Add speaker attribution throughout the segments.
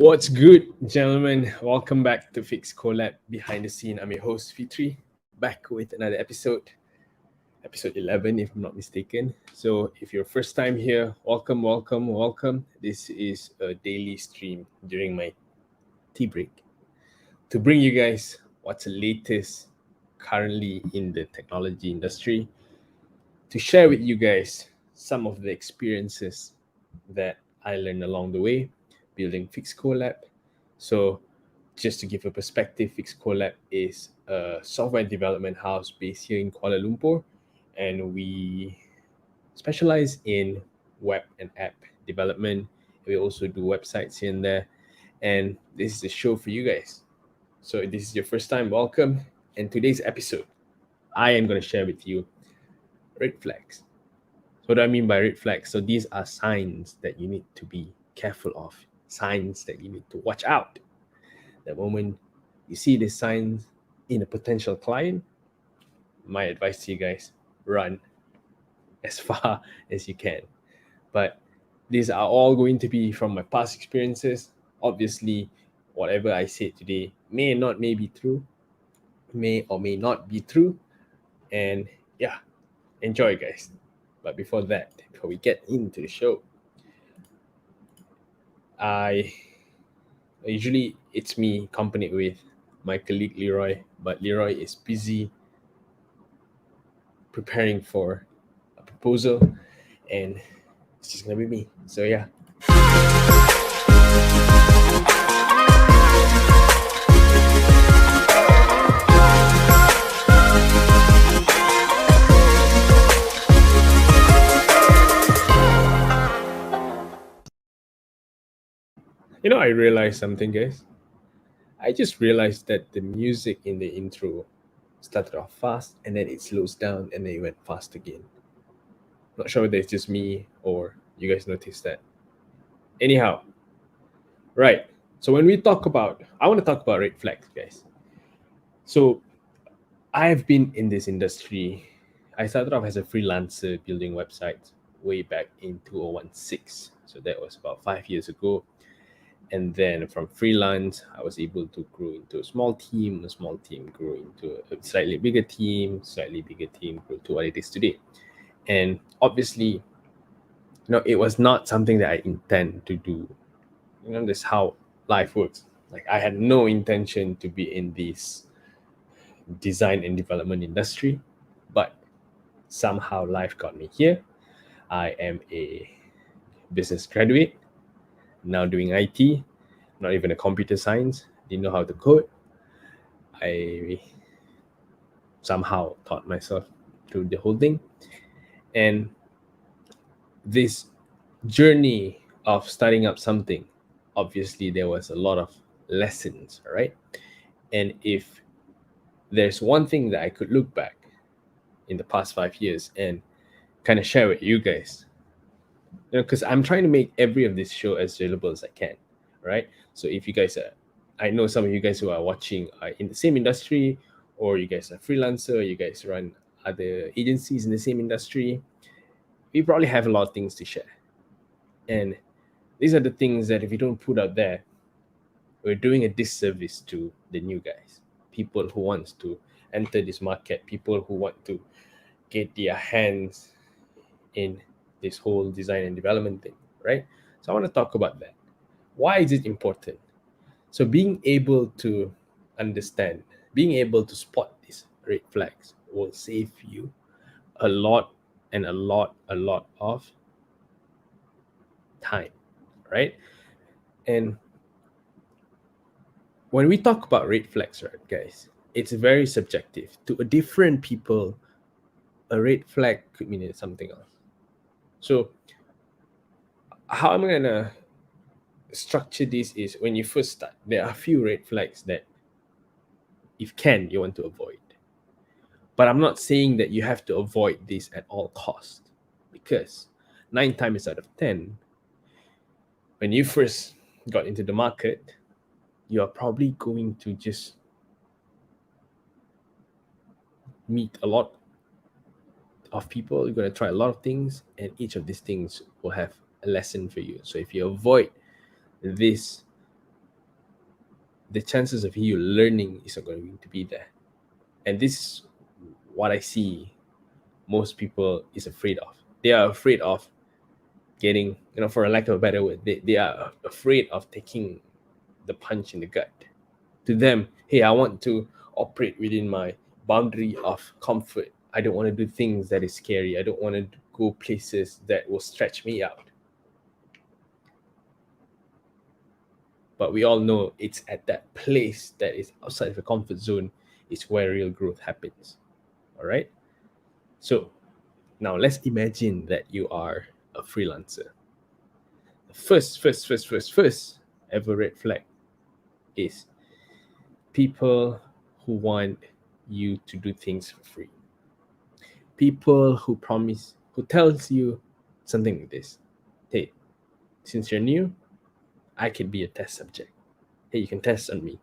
Speaker 1: What's good, gentlemen? Welcome back to Fix Collab Behind the Scene. I'm your host, Fitri, back with another episode 11, if I'm not mistaken. So, if you're first time here, welcome, welcome, welcome. This is a daily stream during my tea break to bring you guys what's the latest currently in the technology industry, to share with you guys some of the experiences that I learned along the way building Fix Collab. So, just to give a perspective, Fix Collab is a software development house based here in Kuala Lumpur, and we specialize in web and app development. We also do websites here and there, and this is a show for you guys. So, if this is your first time, welcome. And today's episode, I am going to share with you red flags. So what do I mean by red flags? So these are signs that you need to be careful of, signs that you need to watch out. The moment you see these signs in a potential client, my advice to you guys, run as far as you can. But these are all going to be from my past experiences. Obviously, whatever I say today may be true, may or may not be true. And yeah, enjoy, guys. But before we get into the show, I usually it's me accompanied with my colleague Leroy, but Leroy is busy preparing for a proposal, and it's just gonna be me. So yeah. I realized something, guys. I just realized that the music in the intro started off fast and then it slows down and then it went fast again. Not sure whether it's just me or you guys noticed that. Anyhow, right. So when I want to talk about red flags, guys. So I've been in this industry. I started off as a freelancer building websites way back in 2016. So that was about 5 years ago. And then from freelance, I was able to grow into a small team grew into a slightly bigger team grew to what it is today. And obviously, it was not something that I intend to do. That's how life works. Like, I had no intention to be in this design and development industry, but somehow life got me here. I am a business graduate, now doing IT, not even a computer science, didn't know how to code. I somehow taught myself through the whole thing. And this journey of starting up something, obviously there was a lot of lessons, right? And if there's one thing that I could look back in the past 5 years and kind of share with you guys, because I'm trying to make every of this show as valuable as I can, right? So if you guys I know some of you guys who are watching are in the same industry, or you guys are freelancer, you guys run other agencies in the same industry, we probably have a lot of things to share. And these are the things that if you don't put out there, we're doing a disservice to the new guys, people who wants to enter this market, people who want to get their hands in this whole design and development thing, right? So I want to talk about that. Why is it important? So being able to understand, being able to spot these red flags will save you a lot of time, right? And when we talk about red flags, right, guys, it's very subjective. To a different people, a red flag could mean something else. So how I'm gonna structure this is, when you first start, there are a few red flags that if you want to avoid. But I'm not saying that you have to avoid this at all costs, because 9 times out of 10, when you first got into the market, you are probably going to just meet a lot of people. You're going to try a lot of things, and each of these things will have a lesson for you. So if you avoid this the chances of you learning is not going to be there. And this is what I see most people is afraid of. They are afraid of getting, for a lack of a better word, they are afraid of taking the punch in the gut. To them, hey, I want to operate within my boundary of comfort. I don't want to do things that is scary. I don't want to go places that will stretch me out. But we all know it's at that place that is outside of the comfort zone is where real growth happens. All right. So now let's imagine that you are a freelancer. The first ever red flag is people who want you to do things for free. People who tells you something like this. Hey, since you're new, I could be a test subject. Hey, you can test on me.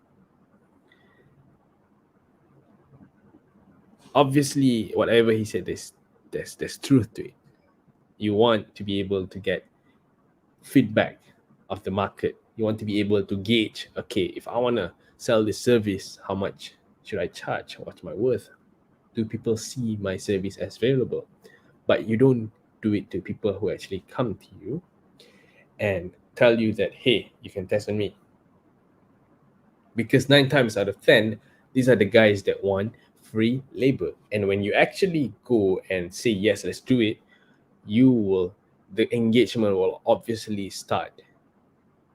Speaker 1: Obviously, whatever he said, there's truth to it. You want to be able to get feedback of the market. You want to be able to gauge, okay, if I want to sell this service, how much should I charge? What's my worth? Do people see my service as valuable? But you don't do it to people who actually come to you and tell you that, hey, you can test on me. Because 9 times out of 10, these are the guys that want free labor. And when you actually go and say, yes, let's do it, the engagement will obviously start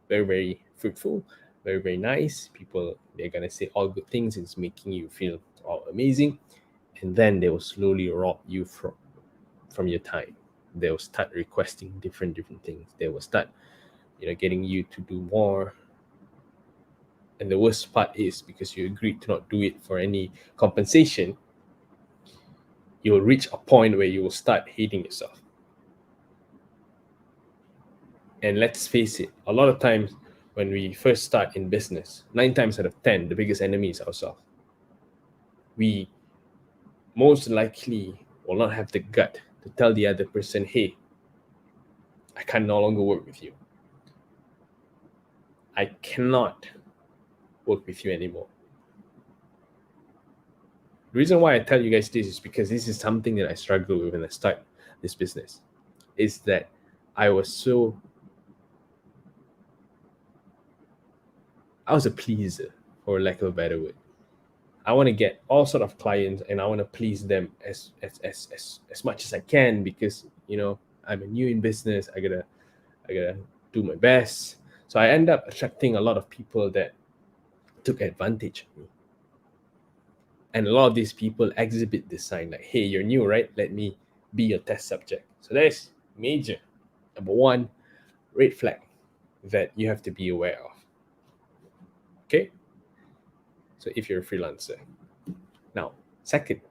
Speaker 1: very, very fruitful, very, very nice. People, they're going to say all good things. It's making you feel all amazing. And then they will slowly rob you from your time. They will start requesting different things. They will start, getting you to do more. And the worst part is, because you agreed to not do it for any compensation, you will reach a point where you will start hating yourself. And let's face it, a lot of times when we first start in business, 9 times out of 10, the biggest enemy is ourselves. We most likely will not have the gut to tell the other person, hey, I can no longer work with you. I cannot work with you anymore. The reason why I tell you guys this is because this is something that I struggled with when I started this business. Is that I was a pleaser, for lack of a better word. I want to get all sort of clients and I want to please them as much as I can, because I'm a new in business. I gotta do my best. So I end up attracting a lot of people that took advantage of me. And a lot of these people exhibit this sign like, hey, you're new, right? Let me be your test subject. So that's major. Number one, red flag that you have to be aware of. Okay? So if you're a freelancer. Now, second,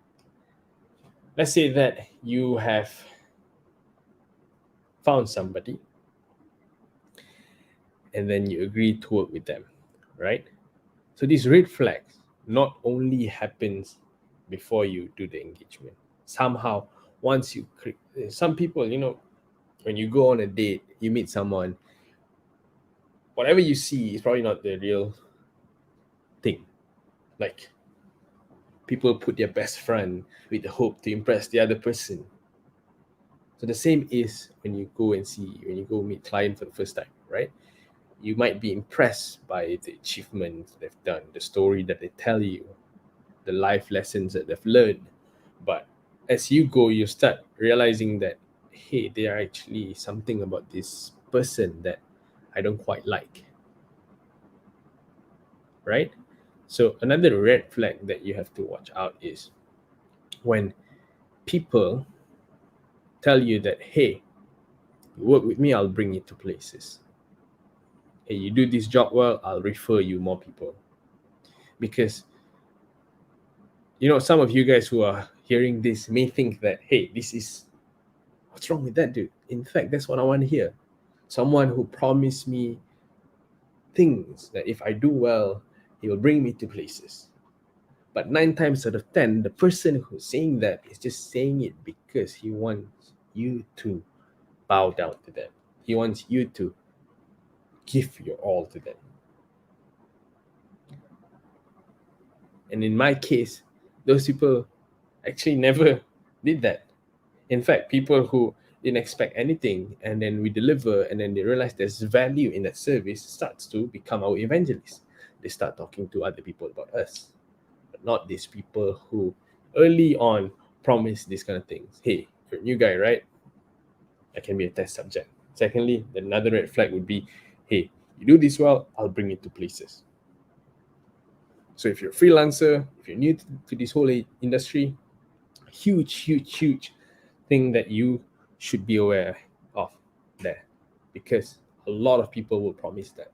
Speaker 1: let's say that you have found somebody and then you agree to work with them, right? So these red flags not only happens before you do the engagement. Somehow, once you some people, when you go on a date, you meet someone, whatever you see is probably not the real thing. Like, people put their best friend with the hope to impress the other person. So the same is when you go meet client for the first time, right? You might be impressed by the achievements they've done, the story that they tell you, the life lessons that they've learned. But as you go, you start realizing that, hey, there are actually something about this person that I don't quite like, right? So another red flag that you have to watch out is when people tell you that, hey, you work with me, I'll bring you to places. Hey, you do this job well, I'll refer you more people. Because some of you guys who are hearing this may think that, hey, what's wrong with that dude? In fact, that's what I want to hear. Someone who promised me things that if I do well, he will bring me to places. But 9 times out of 10, the person who's saying that is just saying it because he wants you to bow down to them. He wants you to give your all to them. And in my case, those people actually never did that. In fact, people who didn't expect anything and then we deliver and then they realize there's value in that service starts to become our evangelists. They start talking to other people about us, but not these people who early on promise these kind of things. Hey, you're a new guy, right? I can be a test subject. Secondly, another red flag would be, hey, you do this well, I'll bring you to places. So if you're a freelancer, if you're new to this whole industry, huge thing that you should be aware of there, because a lot of people will promise that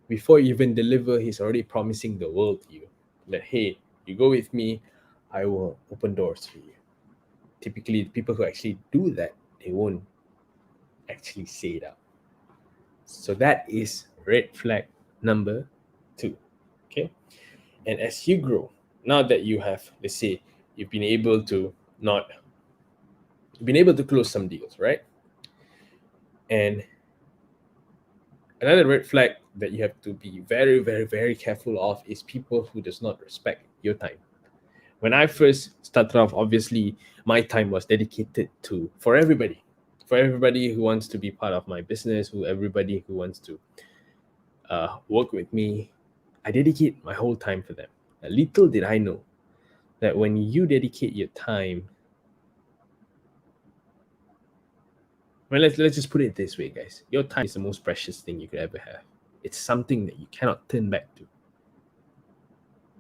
Speaker 1: before you even deliver, he's already promising the world to you that, hey, you go with me, I will open doors for you. Typically, the people who actually do that, they won't actually say it out. So that is red flag number 2. Okay. And as you grow, now that you have, let's say, you've been able to not been able to close some deals, right? And another red flag that you have to be very careful of is people who does not respect your time. When I first started off, obviously my time was dedicated to for everybody who wants to be part of my business, who everybody who wants to work with me. I dedicate my whole time for them. Little did I know that when you dedicate your time, well, let's just put it this way, guys. Your time is the most precious thing you could ever have. It's something that you cannot turn back to.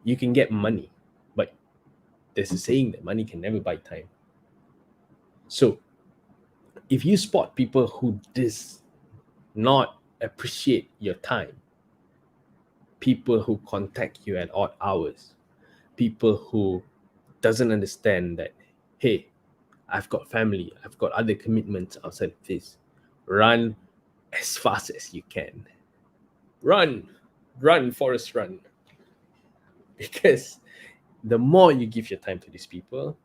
Speaker 1: You can get money, but there's a saying that money can never buy time. So if you spot people who does not appreciate your time, people who contact you at odd hours, people who doesn't understand that, hey, I've got family, I've got other commitments outside of this, run as fast as you can. Run, Forrest, run. Because the more you give your time to these people,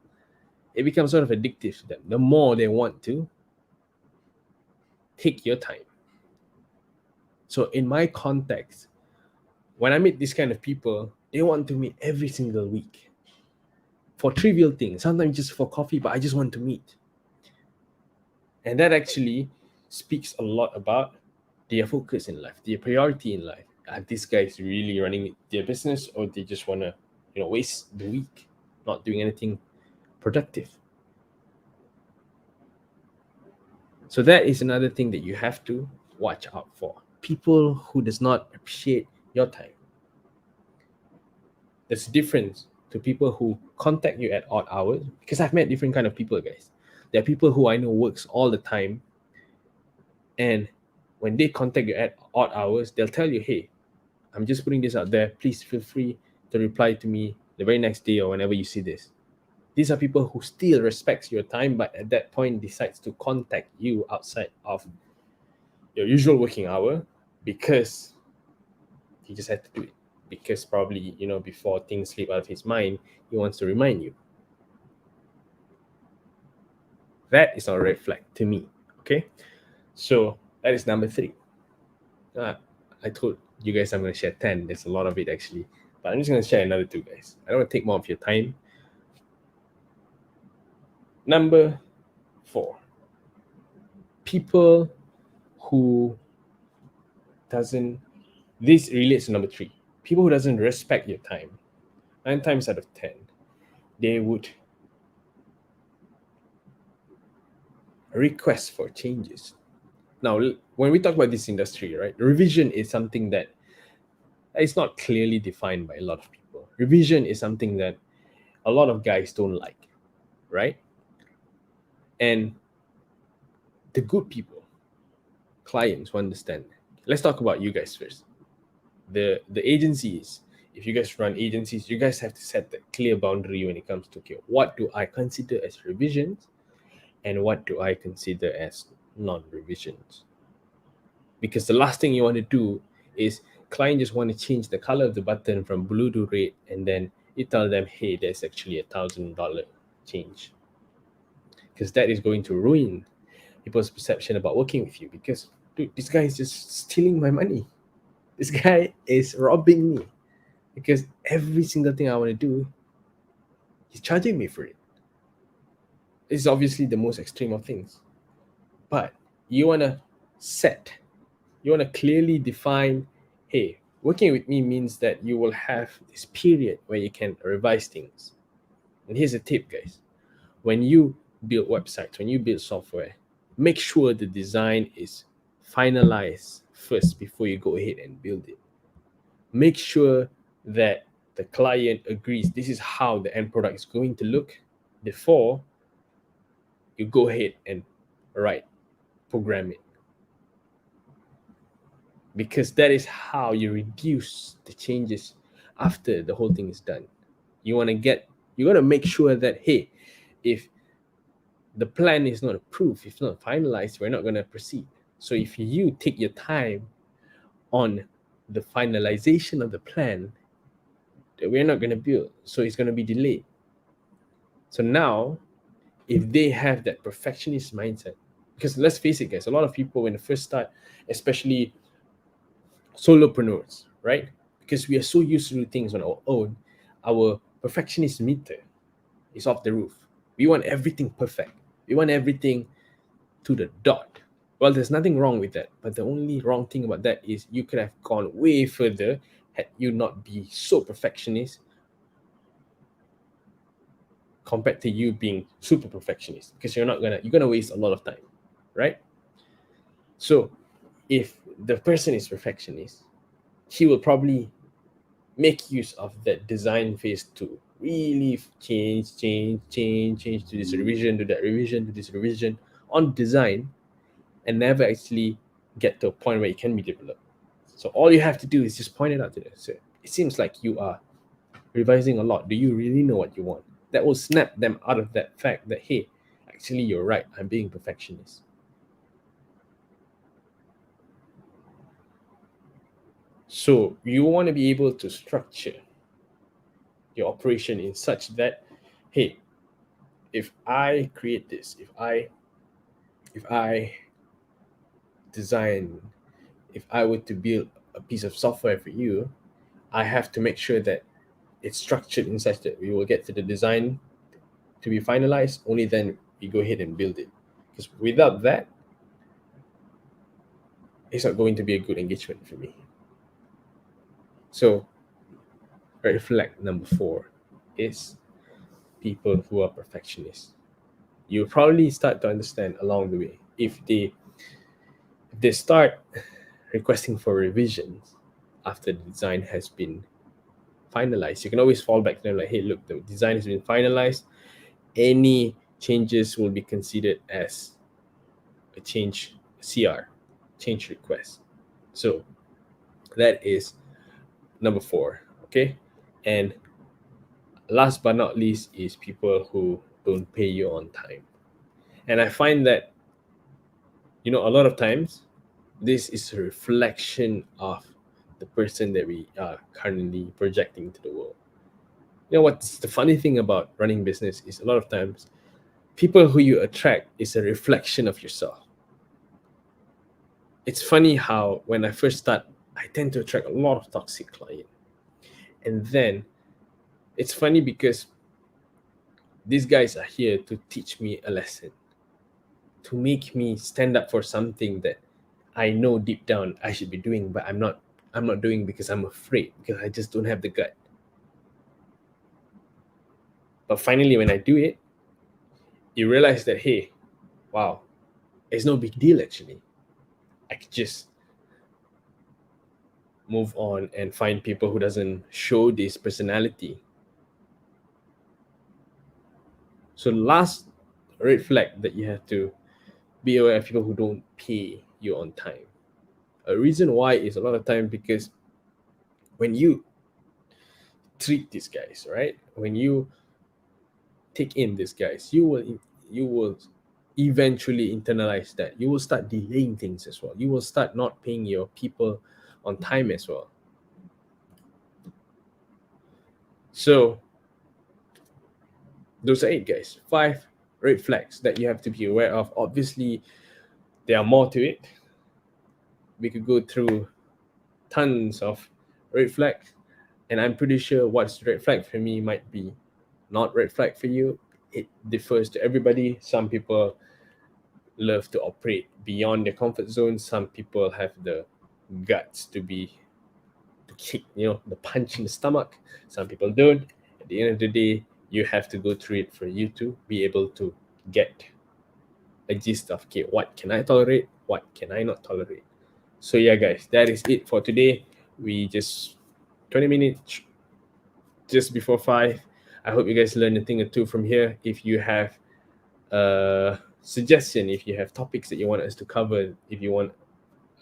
Speaker 1: it becomes sort of addictive to them. The more they want to take your time. So in my context, when I meet these kind of people, they want to meet every single week for trivial things, sometimes just for coffee, but I just want to meet. And that actually speaks a lot about their focus in life, their priority in life. Are these guys really running their business, or they just want to, waste the week not doing anything productive? So that is another thing that you have to watch out for. People who does not appreciate your time. There's a difference to people who contact you at odd hours, because I've met different kind of people, guys. There are people who I know works all the time, and when they contact you at odd hours, they'll tell you, hey, I'm just putting this out there. Please feel free to reply to me the very next day or whenever you see this. These are people who still respects your time, but at that point decides to contact you outside of your usual working hour because he just had to do it. Because probably, before things slip out of his mind, he wants to remind you. That is not a red flag to me. Okay. So that is number 3. I told you guys I'm going to share 10. There's a lot of it actually. But I'm just going to share another 2, guys. I don't want to take more of your time. Number 4. People who doesn't... This relates to number 3. People who doesn't respect your time. 9 times out of 10, they would request for changes. Now, when we talk about this industry, right, revision is something that is not clearly defined by a lot of people. Revision is something that a lot of guys don't like, right? And the good people, clients who understand. Let's talk about you guys first. The agencies, if you guys run agencies, you guys have to set the clear boundary when it comes to, okay, what do I consider as revisions and what do I consider as non-revisions? Because the last thing you want to do is client just want to change the color of the button from blue to red, and then you tell them, hey, there's actually $1,000 change. Because that is going to ruin people's perception about working with you. Because, dude, this guy is just stealing my money. This guy is robbing me. because every single thing I want to do, he's charging me for it. It's obviously the most extreme of things. But you want to set, you want to clearly define, hey, working with me means that you will have this period where you can revise things. And here's a tip, guys. When you build websites, when you build software, make sure the design is finalized first before you go ahead and build it. Make sure that the client agrees this is how the end product is going to look before you go ahead and program it. Because that is how you reduce the changes after the whole thing is done. You want to make sure that, hey, if the plan is not approved, if not finalized, we're not going to proceed. So if you take your time on the finalization of the plan, we're not going to build. So it's going to be delayed. So now, if they have that perfectionist mindset, because let's face it, guys, a lot of people when they first start, especially solopreneurs, right? Because we are so used to do things on our own, our perfectionist meter is off the roof. We want everything perfect. We want everything to the dot. Well, there's nothing wrong with that. But the only wrong thing about that is you could have gone way further had you not be so perfectionist compared to you being super perfectionist, because you're gonna waste a lot of time, right? So if the person is perfectionist, he will probably make use of that design phase to really change to this revision, to that revision, to this revision on design, and never actually get to a point where it can be developed. So all you have to do is just point it out to them. So it seems like you are revising a lot. Do you really know what you want? That will snap them out of that fact that, hey, actually you're right, I'm being perfectionist. So you want to be able to structure your operation in such that, hey, if I create this, if I design, if I were to build a piece of software for you, I have to make sure that it's structured in such that we will get to the design to be finalized, only then we go ahead and build it. Because without that, it's not going to be a good engagement for me. So red flag number 4 is people who are perfectionists. You'll probably start to understand along the way. If they start requesting for revisions after the design has been finalized, you can always fall back to them like, hey, look, the design has been finalized. Any changes will be considered as a CR, change request. So that is number 4. Okay. And last but not least is people who don't pay you on time. And I find that, a lot of times this is a reflection of the person that we are currently projecting to the world. What's the funny thing about running business is a lot of times people who you attract is a reflection of yourself. It's funny how when I first start, I tend to attract a lot of toxic clients. And then it's funny because these guys are here to teach me a lesson, to make me stand up for something that I know deep down I should be doing, but I'm not doing because I'm afraid, because I just don't have the gut. But finally, when I do it, you realize that, hey, wow, it's no big deal actually. I could just move on and find people who doesn't show this personality. So last red flag that you have to be aware of, people who don't pay you on time. A reason why is a lot of time because when you treat these guys, right? When you take in these guys, you will eventually internalize that. You will start delaying things as well. You will start not paying your people on time as well. So those are 8 guys. 5 red flags that you have to be aware of. Obviously, there are more to it. We could go through tons of red flags, And I'm pretty sure what's red flag for me might be not red flag for you. It differs to everybody. Some people love to operate beyond their comfort zone. Some people have the guts to kick, the punch in the stomach. Some people don't. At the end of the day, you have to go through it for you to be able to get a gist of, okay, what can I tolerate? What can I not tolerate? So yeah, guys, that is it for today. We just 20 minutes just before 5. I hope you guys learned a thing or two from here. If you have a suggestion, if you have topics that you want us to cover, if you want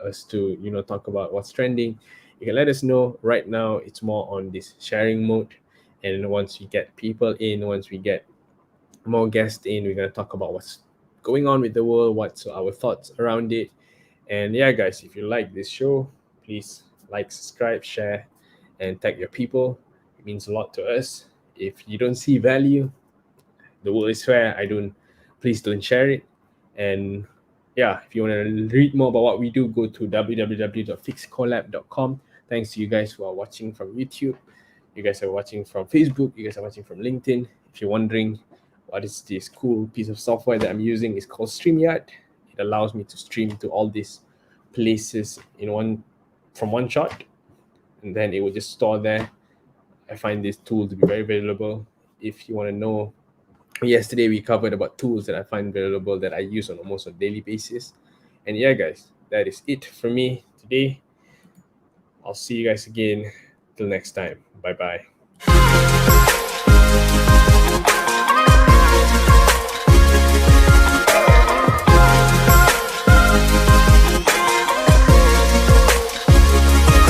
Speaker 1: us to talk about what's trending, you can let us know. Right now it's more on this sharing mode, and once we get people in, once we get more guests in, we're going to talk about what's going on with the world, what's our thoughts around it. And yeah, guys, if you like this show, please like, subscribe, share, and tag your people. It means a lot to us. If you don't see value, the world is fair. Please don't share it. And yeah, if you want to read more about what we do, go to www.fixcollab.com. Thanks to you guys who are watching from YouTube. You guys are watching from Facebook. You guys are watching from LinkedIn. If you're wondering what is this cool piece of software that I'm using, it's called StreamYard. It allows me to stream to all these places from one shot, and then it will just store there. I find this tool to be very valuable. If you want to know, yesterday we covered about tools that I find valuable that I use on almost a daily basis. And yeah, guys, that is it for me today. I'll see you guys again. Till next time. Bye bye.